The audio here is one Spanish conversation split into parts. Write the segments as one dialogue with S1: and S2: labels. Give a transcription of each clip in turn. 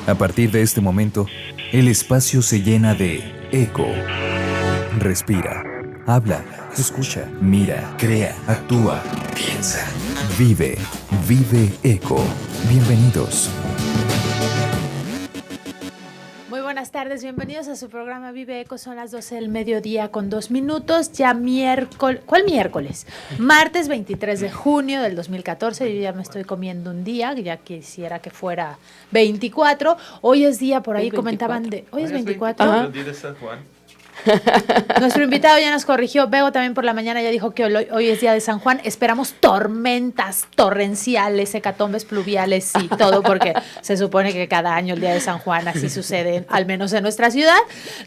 S1: A partir de este momento, el espacio se llena de eco. Respira, habla, escucha, mira, crea, actúa, piensa, vive, vive eco. Bienvenidos.
S2: Muy buenas tardes, bienvenidos a su programa Vive Eco. Son las 12 del mediodía con 2 minutos, ya miércoles, ¿cuál miércoles? Martes 23 de junio del 2014, yo ya me estoy comiendo un día, ya quisiera que fuera 24, hoy es día, por ahí comentaban de, hoy es 24.
S3: El día de San Juan.
S2: Nuestro invitado ya nos corrigió, Bego también por la mañana ya dijo que hoy es día de San Juan, esperamos tormentas torrenciales, hecatombes pluviales y todo, porque se supone que cada año el día de San Juan así sucede, al menos en nuestra ciudad.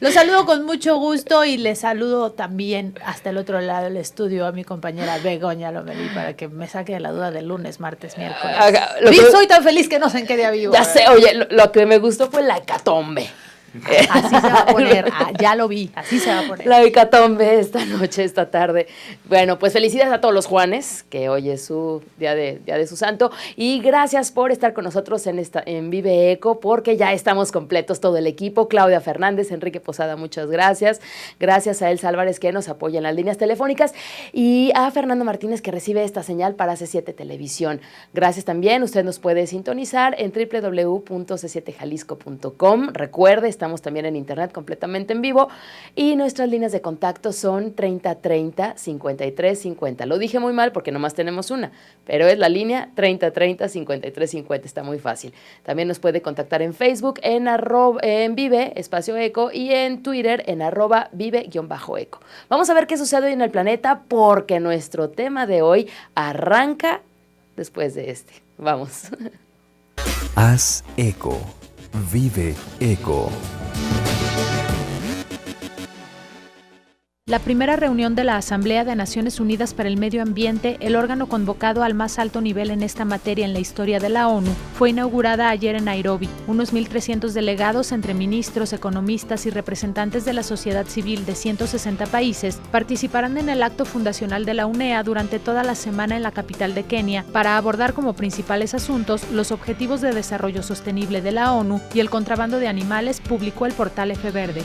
S2: Los saludo con mucho gusto y les saludo también hasta el otro lado del estudio a mi compañera Begoña Lomelí para que me saque de la duda del lunes, martes, miércoles. Soy tan feliz que no sé en qué día vivo.
S4: Ya sé, oye, lo que me gustó fue la hecatombe.
S2: Así se va a poner, ya lo vi, así se va a poner.
S4: La hecatombe esta noche, esta tarde. Bueno, pues felicidades a todos los Juanes, que hoy es su día de su santo, y gracias por estar con nosotros en Vive Eco, porque ya estamos completos todo el equipo. Claudia Fernández, Enrique Posada, muchas gracias. Gracias a Elsa Álvarez, que nos apoya en las líneas telefónicas, y a Fernando Martínez, que recibe esta señal para C7 Televisión. Gracias también, usted nos puede sintonizar en www.c7jalisco.com. Recuerde, estamos también en internet completamente en vivo y nuestras líneas de contacto son 3030-5350. Lo dije muy mal porque nomás tenemos una, pero es la línea 3030-5350, está muy fácil. También nos puede contactar en Facebook en Vive Espacio Eco y en Twitter en @Vive_Eco. Vamos a ver qué sucede hoy en el planeta porque nuestro tema de hoy arranca después de este. Vamos.
S1: Haz eco. Vive eco.
S2: La primera reunión de la Asamblea de Naciones Unidas para el Medio Ambiente, el órgano convocado al más alto nivel en esta materia en la historia de la ONU, fue inaugurada ayer en Nairobi. Unos 1,300 delegados entre ministros, economistas y representantes de la sociedad civil de 160 países participarán en el acto fundacional de la UNEA durante toda la semana en la capital de Kenia para abordar como principales asuntos los objetivos de desarrollo sostenible de la ONU y el contrabando de animales, publicó el portal F Verde.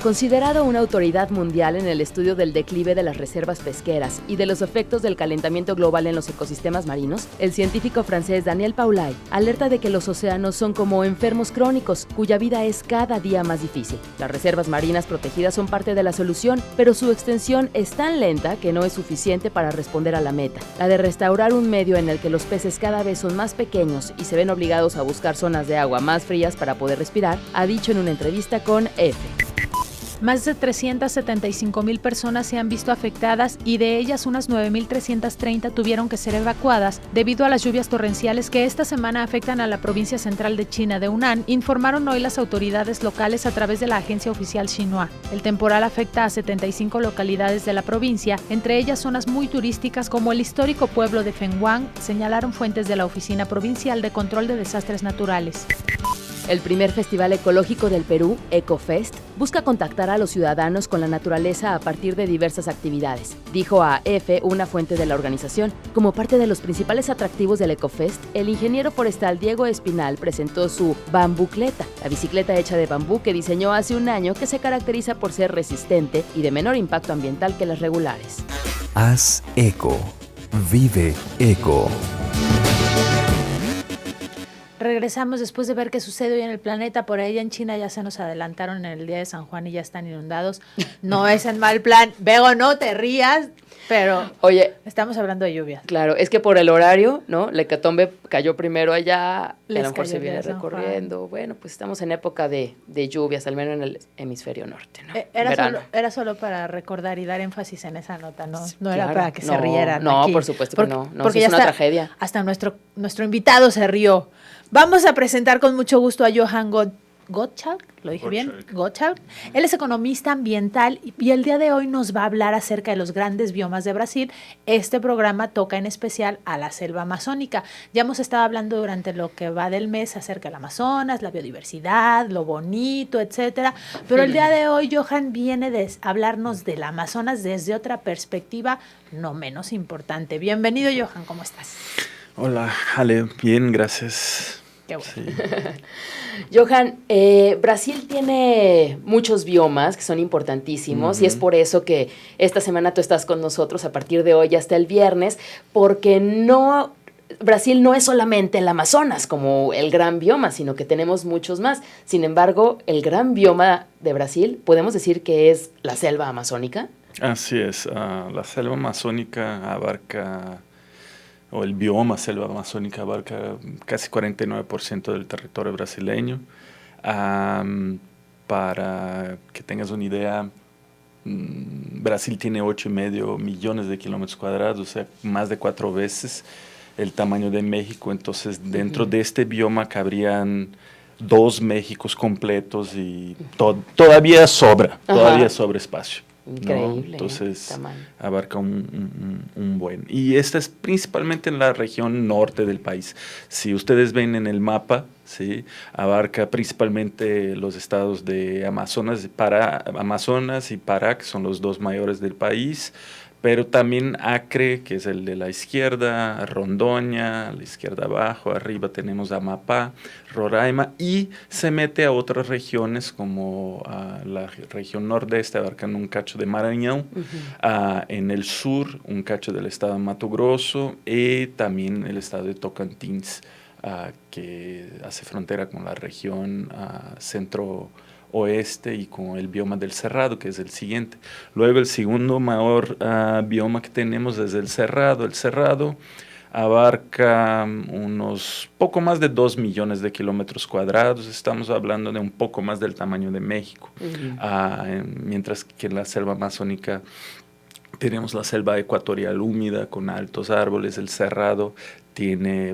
S4: Considerado una autoridad mundial en el estudio del declive de las reservas pesqueras y de los efectos del calentamiento global en los ecosistemas marinos, el científico francés Daniel Paulay alerta de que los océanos son como enfermos crónicos, cuya vida es cada día más difícil. Las reservas marinas protegidas son parte de la solución, pero su extensión es tan lenta que no es suficiente para responder a la meta, la de restaurar un medio en el que los peces cada vez son más pequeños y se ven obligados a buscar zonas de agua más frías para poder respirar, ha dicho en una entrevista con EFE.
S2: Más de 375,000 personas se han visto afectadas y de ellas unas 9,330 tuvieron que ser evacuadas debido a las lluvias torrenciales que esta semana afectan a la provincia central de China de Hunan, informaron hoy las autoridades locales a través de la agencia oficial Xinhua. El temporal afecta a 75 localidades de la provincia, entre ellas zonas muy turísticas como el histórico pueblo de Fenghuang, señalaron fuentes de la Oficina Provincial de Control de Desastres Naturales.
S4: El primer festival ecológico del Perú, EcoFest, busca contactar a los ciudadanos con la naturaleza a partir de diversas actividades, dijo a EFE una fuente de la organización. Como parte de los principales atractivos del EcoFest, el ingeniero forestal Diego Espinal presentó su Bambucleta, la bicicleta hecha de bambú que diseñó hace un año, que se caracteriza por ser resistente y de menor impacto ambiental que las regulares.
S1: Haz eco. Vive eco.
S2: Regresamos después de ver qué sucede hoy en el planeta. Por ahí en China ya se nos adelantaron en el día de San Juan y ya están inundados. No es en mal plan. Bego, no te rías, pero
S4: oye,
S2: estamos hablando de lluvias.
S4: Claro, es que por el horario, ¿no? La hecatombe cayó primero allá, a lo mejor se viene
S2: San
S4: recorriendo.
S2: Juan.
S4: Bueno, pues estamos en época de lluvias, al menos en el hemisferio norte, ¿no?
S2: Era solo para recordar y dar énfasis en esa nota, ¿no? No era para que se rieran.
S4: No,
S2: aquí.
S4: Por supuesto que no.
S2: Porque
S4: es
S2: ya
S4: una tragedia.
S2: Hasta nuestro invitado se rió. Vamos a presentar con mucho gusto a Johan Gottschalk, ¿lo dije bien? Gottschalk. Él es economista ambiental y el día de hoy nos va a hablar acerca de los grandes biomas de Brasil. Este programa toca en especial a la selva amazónica. Ya hemos estado hablando durante lo que va del mes acerca del Amazonas, la biodiversidad, lo bonito, etcétera. Pero el día de hoy Johan viene a hablarnos del Amazonas desde otra perspectiva no menos importante. Bienvenido, Johan, ¿cómo estás?
S3: Hola, Ale, bien, gracias.
S2: Qué bueno.
S3: Sí.
S4: Johan, Brasil tiene muchos biomas que son importantísimos y es por eso que esta semana tú estás con nosotros a partir de hoy hasta el viernes, porque Brasil no es solamente el Amazonas como el gran bioma, sino que tenemos muchos más. Sin embargo, el gran bioma de Brasil, ¿podemos decir que es la selva amazónica?
S3: Así es, la selva amazónica abarca, o el bioma selva amazónica abarca casi 49% del territorio brasileño. Para que tengas una idea, Brasil tiene 8,5 millones de kilómetros cuadrados, o sea, más de 4 veces el tamaño de México. Entonces, dentro de este bioma cabrían 2 Méxicos completos y todavía sobra espacio.
S4: Increíble.
S3: ¿No? Entonces,
S4: tamaño.
S3: abarca un buen. Y esta es principalmente en la región norte del país. Si ustedes ven en el mapa, ¿sí? Abarca principalmente los estados de Amazonas y Pará, que son los 2 mayores del país, pero también Acre, que es el de la izquierda, Rondônia, a la izquierda abajo, arriba tenemos Amapá, Roraima, y se mete a otras regiones como la región nordeste, abarcando un cacho de Maranhão, en el sur un cacho del estado de Mato Grosso y también el estado de Tocantins, que hace frontera con la región centro-oeste y con el bioma del Cerrado, que es el siguiente. Luego el segundo mayor bioma que tenemos es el Cerrado. El Cerrado abarca unos poco más de 2 millones de kilómetros cuadrados. Estamos hablando de un poco más del tamaño de México. Mientras que en la selva amazónica tenemos la selva ecuatorial húmeda con altos árboles. El Cerrado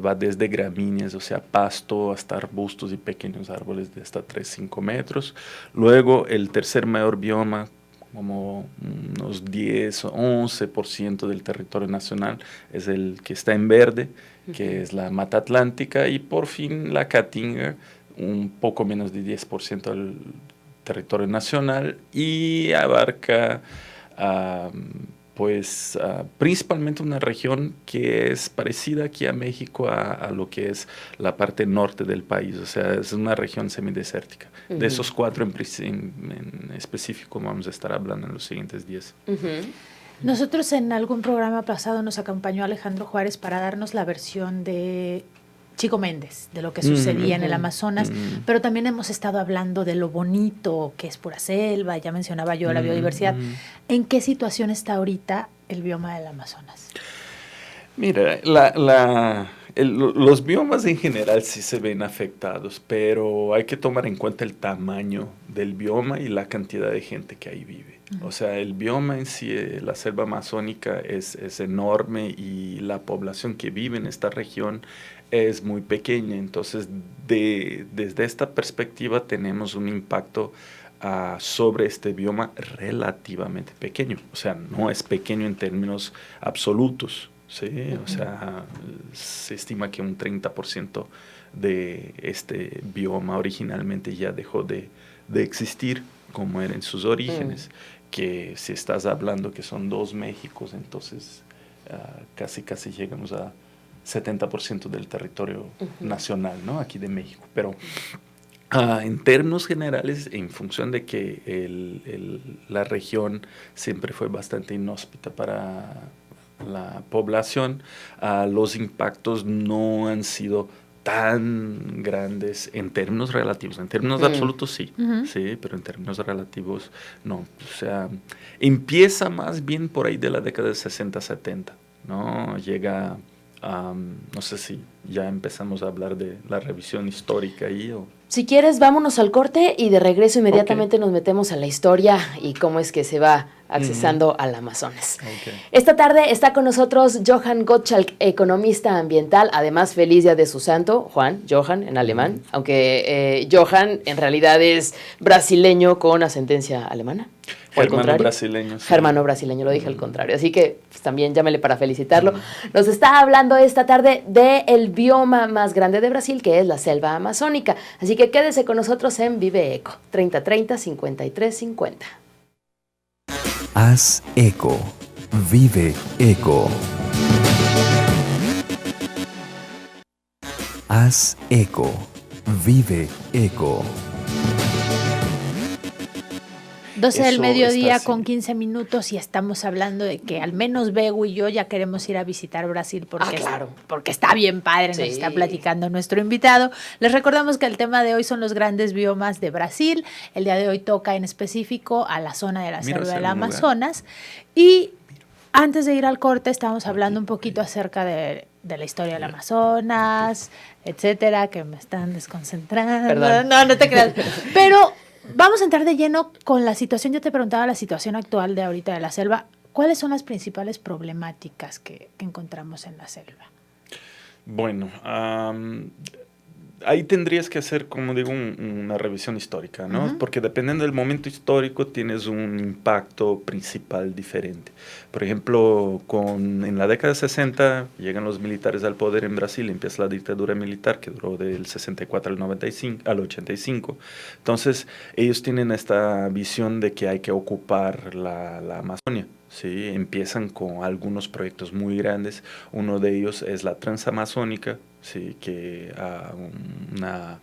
S3: va desde gramíneas, o sea, pasto, hasta arbustos y pequeños árboles de hasta 3-5 metros. Luego, el tercer mayor bioma, como unos 10 o 11% del territorio nacional, es el que está en verde, que es la Mata Atlántica, y por fin la Caatinga, un poco menos de 10% del territorio nacional, y abarca principalmente una región que es parecida aquí a México a lo que es la parte norte del país, o sea, es una región semidesértica. De esos 4 en específico vamos a estar hablando en los siguientes días.
S2: Nosotros en algún programa pasado nos acompañó Alejandro Juárez para darnos la versión de Chico Méndez, de lo que sucedía en el Amazonas, pero también hemos estado hablando de lo bonito que es pura selva, ya mencionaba yo la biodiversidad. ¿En qué situación está ahorita el bioma del Amazonas?
S3: Mira, los biomas en general sí se ven afectados, pero hay que tomar en cuenta el tamaño del bioma y la cantidad de gente que ahí vive. O sea, el bioma en sí, la selva amazónica es enorme y la población que vive en esta región es muy pequeña. Entonces, desde esta perspectiva tenemos un impacto sobre este bioma relativamente pequeño. O sea, no es pequeño en términos absolutos, ¿sí? O sea, se estima que un 30% de este bioma originalmente ya dejó de existir como era en sus orígenes. Que si estás hablando que son 2 Méxicos, entonces casi llegamos a 70% del territorio nacional, ¿no? Aquí de México. Pero en términos generales, en función de que la región siempre fue bastante inhóspita para la población, los impactos no han sido tan grandes en términos relativos. En términos absolutos sí, sí, pero en términos relativos no. O sea, empieza más bien por ahí de la década de 60-70, ¿no? Llega, no sé si ya empezamos a hablar de la revisión histórica ahí o...
S4: Si quieres, vámonos al corte y de regreso inmediatamente nos metemos a la historia y cómo es que se va accesando al Amazonas. Esta tarde está con nosotros Johann Gottschalk, economista ambiental, además feliz día de su santo, Johann en alemán, aunque Johann en realidad es brasileño con ascendencia alemana.
S3: Germano brasileño. Sí.
S4: Germano brasileño, lo dije al contrario. Así que pues, también llámele para felicitarlo. Nos está hablando esta tarde del bioma más grande de Brasil, que es la selva amazónica. Así que quédese con nosotros en Vive Eco, 3030-5350.
S1: Haz eco. Vive eco. Haz eco. Vive eco.
S2: 12 del
S3: Eso
S2: mediodía
S3: está
S2: con
S3: así.
S2: 15 minutos y estamos hablando de que al menos Bego y yo ya queremos ir a visitar Brasil porque,
S4: claro.
S2: porque está bien padre, nos
S4: Sí.
S2: está platicando nuestro invitado. Les recordamos que el tema de hoy son los grandes biomas de Brasil. El día de hoy toca en específico a la zona de la
S3: Mira,
S2: selva
S3: ese
S2: del
S3: era un lugar.
S2: Amazonas. Y antes de ir al corte estábamos hablando un poquito acerca de la historia del Amazonas, etcétera, que me están desconcentrando.
S4: Perdón.
S2: No te creas. Pero vamos a entrar de lleno con la situación. Yo te preguntaba la situación actual de ahorita de la selva. ¿Cuáles son las principales problemáticas que encontramos en la selva?
S3: Bueno, ahí tendrías que hacer, como digo, una revisión histórica, ¿no?
S2: Ujú.
S3: Porque dependiendo del momento histórico tienes un impacto principal diferente. Por ejemplo, en la década de 60 llegan los militares al poder en Brasil, empieza la dictadura militar que duró del 64 al 95, al 85. Entonces, ellos tienen esta visión de que hay que ocupar la Amazonia. Sí, empiezan con algunos proyectos muy grandes. Uno de ellos es la Transamazónica, sí, que una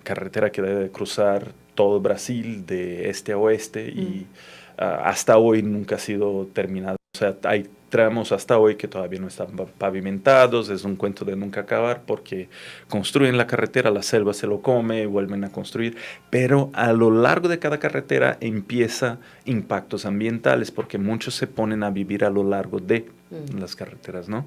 S3: carretera que debe cruzar todo Brasil de este a oeste y hasta hoy nunca ha sido terminado. O sea, hay tramos hasta hoy que todavía no están pavimentados, es un cuento de nunca acabar porque construyen la carretera, la selva se lo come, vuelven a construir, pero a lo largo de cada carretera empieza impactos ambientales porque muchos se ponen a vivir a lo largo de las carreteras, ¿no?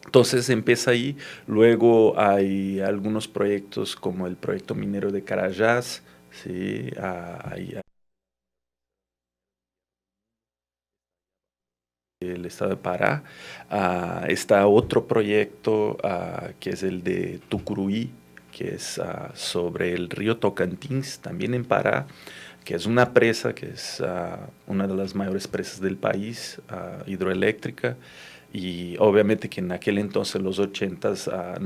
S3: Entonces empieza ahí, luego hay algunos proyectos como el proyecto minero de Carajás, ¿sí? El estado de Pará. Está otro proyecto que es el de Tucuruí, que es sobre el río Tocantins, también en Pará, que es una presa, que es una de las mayores presas del país, hidroeléctrica, y obviamente que en aquel entonces, los 80s,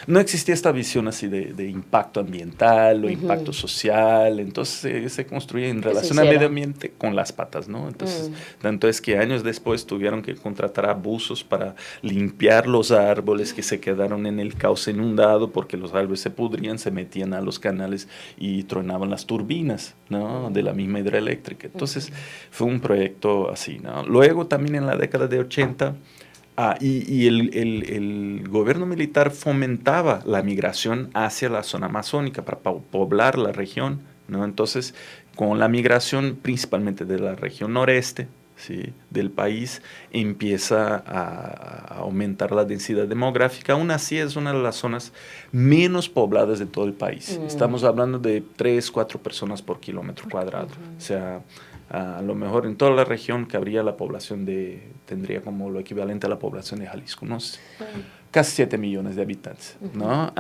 S3: no existía esta visión así de impacto ambiental o impacto social, entonces se construye en relación al medio ambiente con las patas, ¿no? Entonces, tanto es que años después tuvieron que contratar a buzos para limpiar los árboles que se quedaron en el cauce inundado porque los árboles se pudrían, se metían a los canales y tronaban las turbinas, ¿no? De la misma hidroeléctrica. Entonces, fue un proyecto así, ¿no? Luego también en la década de 80, el gobierno militar fomentaba la migración hacia la zona amazónica para poblar la región, ¿no? Entonces, con la migración principalmente de la región noreste, ¿sí?, del país, empieza a aumentar la densidad demográfica. Aún así es una de las zonas menos pobladas de todo el país. Estamos hablando de 3, 4 personas por kilómetro cuadrado. O sea, a lo mejor en toda la región cabría la población tendría como lo equivalente a la población de Jalisco, ¿no? Casi 7 millones de habitantes, ¿no?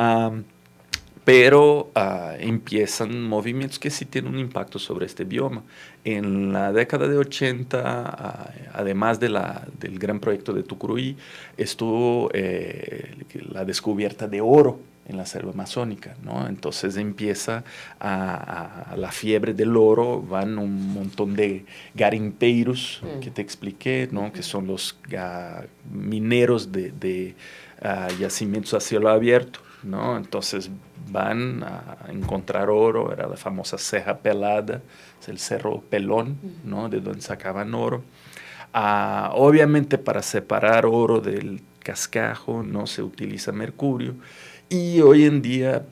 S3: Pero empiezan movimientos que sí tienen un impacto sobre este bioma. En la década de 80, además del gran proyecto de Tucuruí, estuvo la descubierta de oro en la selva amazónica, ¿no? Entonces empieza la fiebre del oro, van un montón de garimpeiros que te expliqué, ¿no? Que son los mineros de yacimientos a cielo abierto, ¿no? Entonces van a encontrar oro, era la famosa Serra Pelada, es el Cerro Pelón, ¿no? De donde sacaban oro. Obviamente para separar oro del cascajo no se utiliza mercurio y hoy en día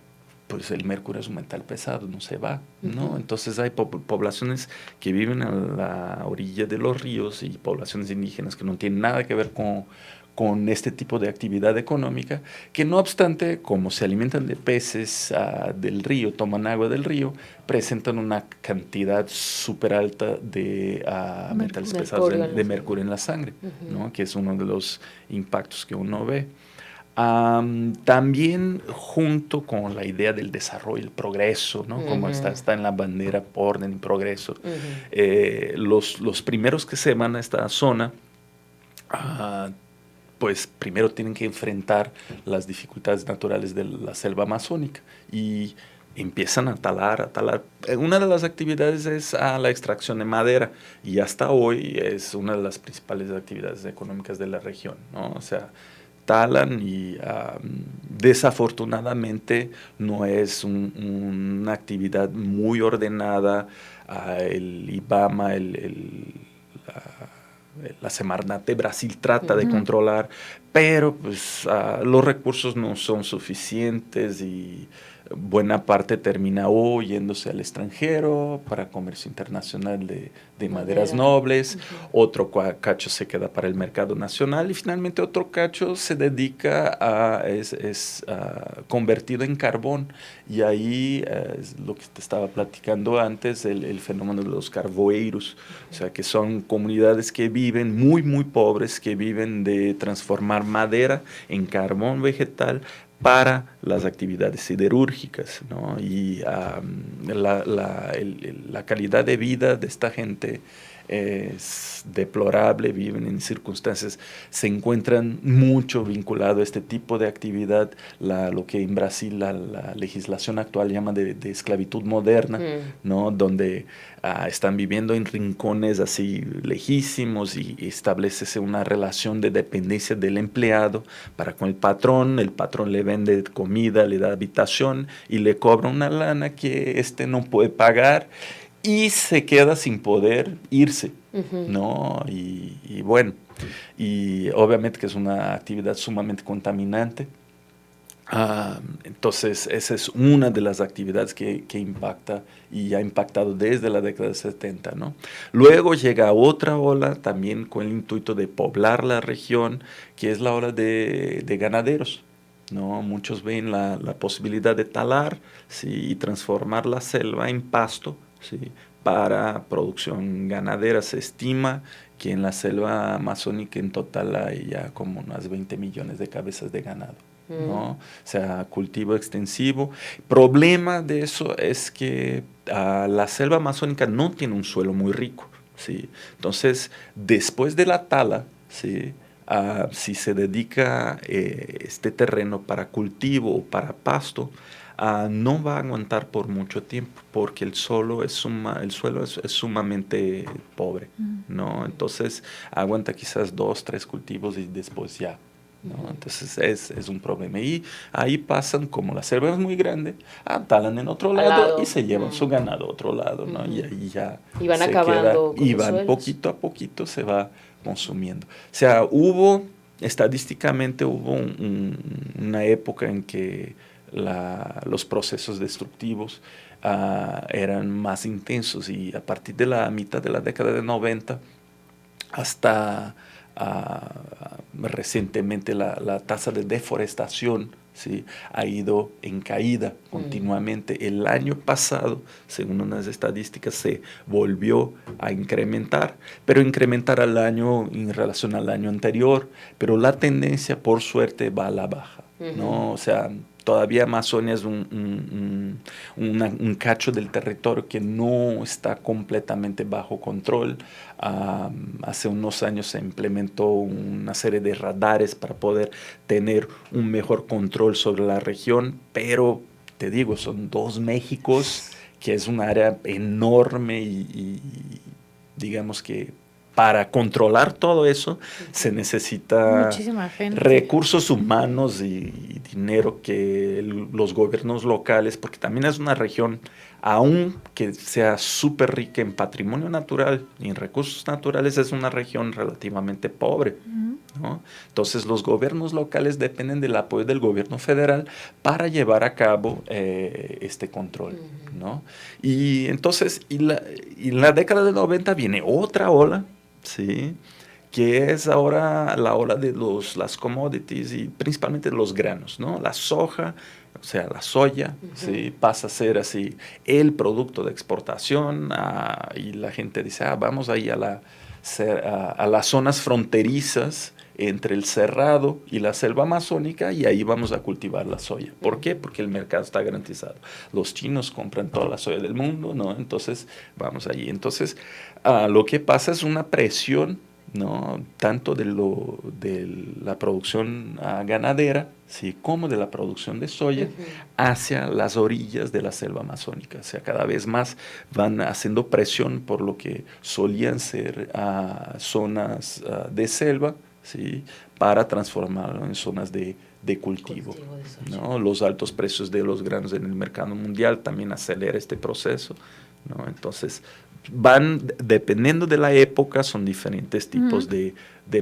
S3: pues el mercurio es un metal pesado, no se va, ¿no? Entonces hay poblaciones que viven a la orilla de los ríos y poblaciones indígenas que no tienen nada que ver con este tipo de actividad económica, que no obstante, como se alimentan de peces del río, toman agua del río, presentan una cantidad súper alta de metales pesados de mercurio en la sangre, ¿no? Que es uno de los impactos que uno ve. También junto con la idea del desarrollo, el progreso, ¿no? Como está en la bandera, orden y progreso, los primeros que se van a esta zona, pues primero tienen que enfrentar las dificultades naturales de la selva amazónica y empiezan a talar. Una de las actividades es la extracción de madera y hasta hoy es una de las principales actividades económicas de la región, ¿no? O sea, talan y desafortunadamente no es una actividad muy ordenada. El IBAMA, la Semarnat de Brasil trata de controlar, pero pues los recursos no son suficientes y buena parte termina yéndose al extranjero para comercio internacional de maderas nobles, otro cacho se queda para el mercado nacional y finalmente otro cacho se dedica es convertido en carbón. Y ahí es lo que te estaba platicando antes, el fenómeno de los carvoeiros, o sea, que son comunidades que viven muy, muy pobres, que viven de transformar madera en carbón vegetal para las actividades siderúrgicas, ¿no? Y la calidad de vida de esta gente es deplorable, viven en circunstancias, se encuentran mucho vinculado a este tipo de actividad, lo que en Brasil la legislación actual llama de esclavitud moderna, ¿no? Donde están viviendo en rincones así lejísimos y establece una relación de dependencia del empleado para con el patrón le vende comida, le da habitación y le cobra una lana que no puede pagar y se queda sin poder irse, ¿no? Y bueno, y obviamente que es una actividad sumamente contaminante. Entonces, esa es una de las actividades que impacta y ha impactado desde la década de 70, ¿no? Luego llega otra ola también con el intuito de poblar la región, que es la ola de ganaderos, ¿no? Muchos ven la posibilidad de talar, ¿sí? Y transformar la selva en pasto, ¿sí? Para producción ganadera. Se estima que en la selva amazónica en total hay ya como unas 20 millones de cabezas de ganado, ¿no? O sea, cultivo extensivo. Problema de eso es que la selva amazónica no tiene un suelo muy rico, ¿sí? Entonces, después de la tala, ¿sí? Si se dedica este terreno para cultivo o para pasto, no va a aguantar por mucho tiempo porque el suelo es sumamente pobre, ¿no? Entonces aguanta quizás 2, 3 cultivos y después ya, ¿no? Entonces es un problema. Y ahí pasan, como la selva es muy grande, talan en otro lado y se llevan su ganado a otro lado, ¿no? Y ahí ya
S4: y van acabando con
S3: y
S4: los
S3: van
S4: suelos.
S3: poquito a poquito se va consumiendo. O sea, estadísticamente hubo una época en que los procesos destructivos eran más intensos y a partir de la mitad de la década de 90 hasta recientemente la tasa de deforestación, ¿sí? Ha ido en caída continuamente. El año pasado, según unas estadísticas, se volvió a incrementar, pero incrementar en relación al año anterior, pero la tendencia, por suerte, va a la baja, ¿no? O sea, todavía Amazonia es un cacho del territorio que no está completamente bajo control. Hace unos años se implementó una serie de radares para poder tener un mejor control sobre la región, pero te digo, son 2 Méxicos, que es un área enorme y digamos que para controlar todo eso se necesita
S2: muchísima gente,
S3: recursos humanos y dinero que los gobiernos locales, porque también es una región, aun que sea súper rica en patrimonio natural y en recursos naturales, es una región relativamente pobre, ¿no? Entonces los gobiernos locales dependen del apoyo del gobierno federal para llevar a cabo este control, ¿no? Y entonces, en la década de 90 viene otra ola, ¿sí? Que es ahora la ola de las commodities y principalmente los granos, ¿no? La soja, o sea, la soya, ¿sí? Pasa a ser así el producto de exportación y la gente dice, vamos ahí a las zonas fronterizas entre el Cerrado y la selva amazónica y ahí vamos a cultivar la soya. ¿Por qué? Porque el mercado está garantizado. Los chinos compran toda la soya del mundo, ¿no? Entonces, vamos allí. Entonces, lo que pasa es una presión, ¿no? Tanto de la producción ganadera, ¿sí? Como de la producción de soya hacia las orillas de la selva amazónica. O sea, cada vez más van haciendo presión por lo que solían ser zonas de selva, ¿sí? para transformarlo en zonas de cultivo, ¿no? Los altos precios de los granos en el mercado mundial también acelera este proceso, ¿no? Entonces, dependiendo de la época, son diferentes tipos de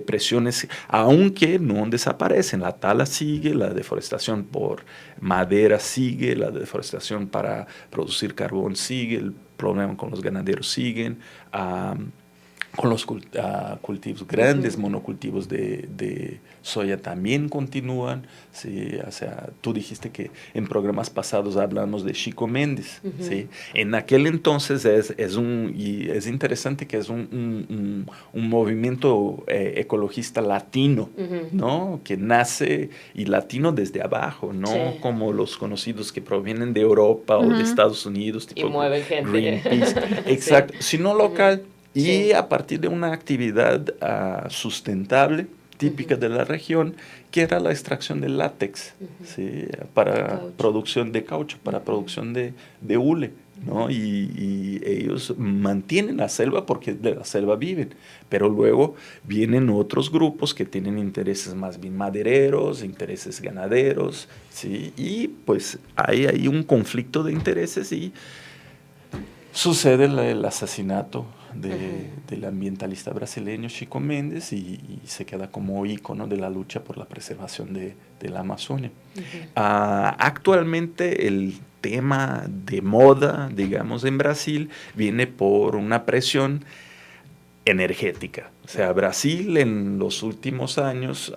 S3: presiones, aunque no desaparecen. La tala sigue, la deforestación por madera sigue, la deforestación para producir carbón sigue, el problema con los ganaderos siguen, con los cultivos grandes, monocultivos de soya también continúan. ¿Sí? O sea, tú dijiste que en programas pasados hablamos de Chico Mendes. ¿Sí? En aquel entonces es interesante que es un movimiento ecologista latino, ¿no? Que nace y latino desde abajo, no como los conocidos que provienen de Europa o de Estados Unidos. Tipo
S4: y mueven gente.
S3: Greenpeace. Exacto, sino local. Y a partir de una actividad sustentable, típica de la región, que era la extracción de látex, ¿sí? Para producción de caucho, para producción de hule, ¿no? Y ellos mantienen la selva porque de la selva viven, pero luego vienen otros grupos que tienen intereses más bien madereros, intereses ganaderos, ¿sí? Y pues hay un conflicto de intereses y sucede el asesinato del ambientalista brasileño Chico Mendes y se queda como ícono de la lucha por la preservación de la Amazonia. Actualmente el tema de moda, digamos, en Brasil viene por una presión energética. O sea, Brasil en los últimos años,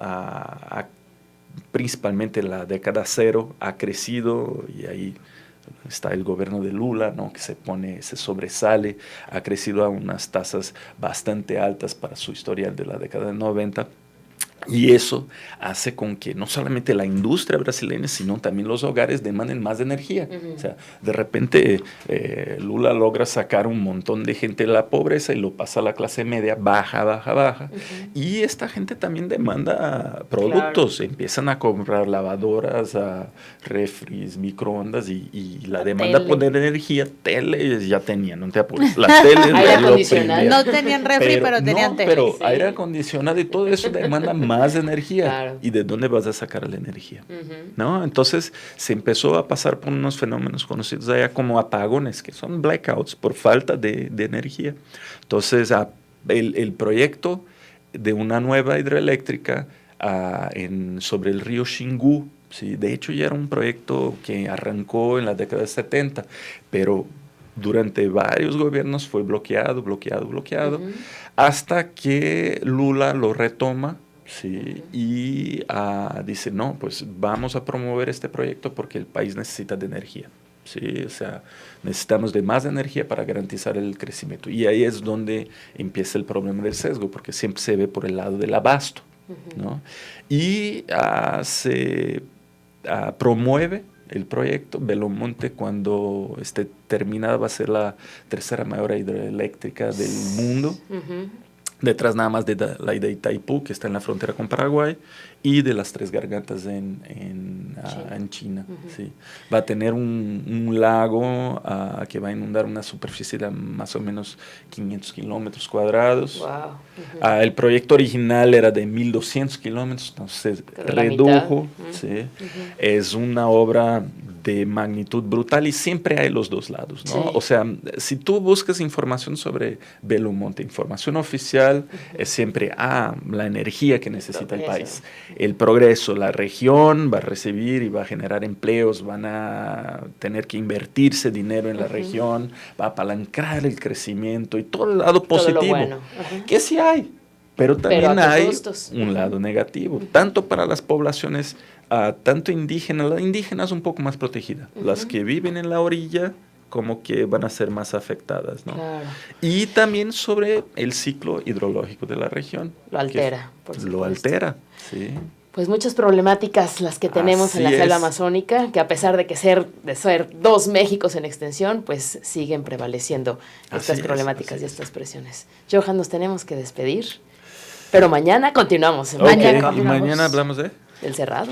S3: principalmente en la década cero, ha crecido y ahí está el gobierno de Lula, ¿no? Que se sobresale, ha crecido a unas tasas bastante altas para su historial de la década de 90. Y eso hace con que no solamente la industria brasileña, sino también los hogares demanden más energía. O sea, de repente Lula logra sacar un montón de gente de la pobreza y lo pasa a la clase media, baja. Y esta gente también demanda productos. Claro. Empiezan a comprar lavadoras, refris, microondas y la demanda por energía, teles ya tenían, no te apures. Las teles
S4: aire acondicionado.
S2: No tenían refri, pero tenían teles.
S3: Pero aire acondicionado y todo eso demanda más energía. Claro. ¿Y de dónde vas a sacar la energía? ¿No? Entonces se empezó a pasar por unos fenómenos conocidos allá como apagones, que son blackouts por falta de energía. Entonces el proyecto de una nueva hidroeléctrica sobre el río Xingu, ¿sí? De hecho ya era un proyecto que arrancó en la década de 70, pero durante varios gobiernos fue bloqueado, hasta que Lula lo retoma. Sí, y dice, no, pues vamos a promover este proyecto porque el país necesita de energía. Sí, o sea, necesitamos de más energía para garantizar el crecimiento. Y ahí es donde empieza el problema del sesgo, porque siempre se ve por el lado del abasto, ¿no? Y se promueve el proyecto Belo Monte cuando esté terminada, va a ser la tercera mayor hidroeléctrica del mundo. Detrás nada más de la de Itaipú, que está en la frontera con Paraguay, y de las Tres Gargantas en China. Sí. Va a tener un lago que va a inundar una superficie de más o menos 500 kilómetros cuadrados. Wow. El proyecto original era de 1.200 kilómetros, entonces redujo. ¿Sí? Es una obra de magnitud brutal y siempre hay los dos lados, ¿no? Sí. O sea, si tú buscas información sobre Belo Monte, información oficial es siempre la energía que necesita el país, el progreso, la región va a recibir y va a generar empleos, van a tener que invertirse dinero en la región, va a apalancar el crecimiento y todo el lado positivo, todo lo bueno. Que sí hay, pero también hay un lado negativo, tanto para las poblaciones tanto indígenas, la indígena es un poco más protegida, las que viven en la orilla como que van a ser más afectadas, ¿no? Claro. Y también sobre el ciclo hidrológico de la región.
S4: Lo altera, por supuesto.
S3: Lo altera, sí.
S4: Pues muchas problemáticas las que tenemos en la selva amazónica, que a pesar de ser 2 Méxicos en extensión, pues siguen prevaleciendo estas problemáticas y estas presiones. Johan, nos tenemos que despedir, pero mañana continuamos.
S3: ¿Y mañana hablamos de...?
S4: El Cerrado.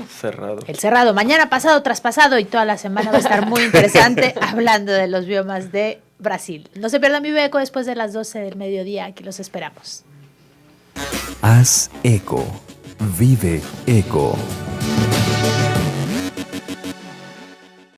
S2: El Cerrado. Mañana, pasado, traspasado y toda la semana va a estar muy interesante hablando de los biomas de Brasil. No se pierdan Vive Eco después de las 12 del mediodía. Aquí los esperamos.
S1: Haz eco. Vive Eco.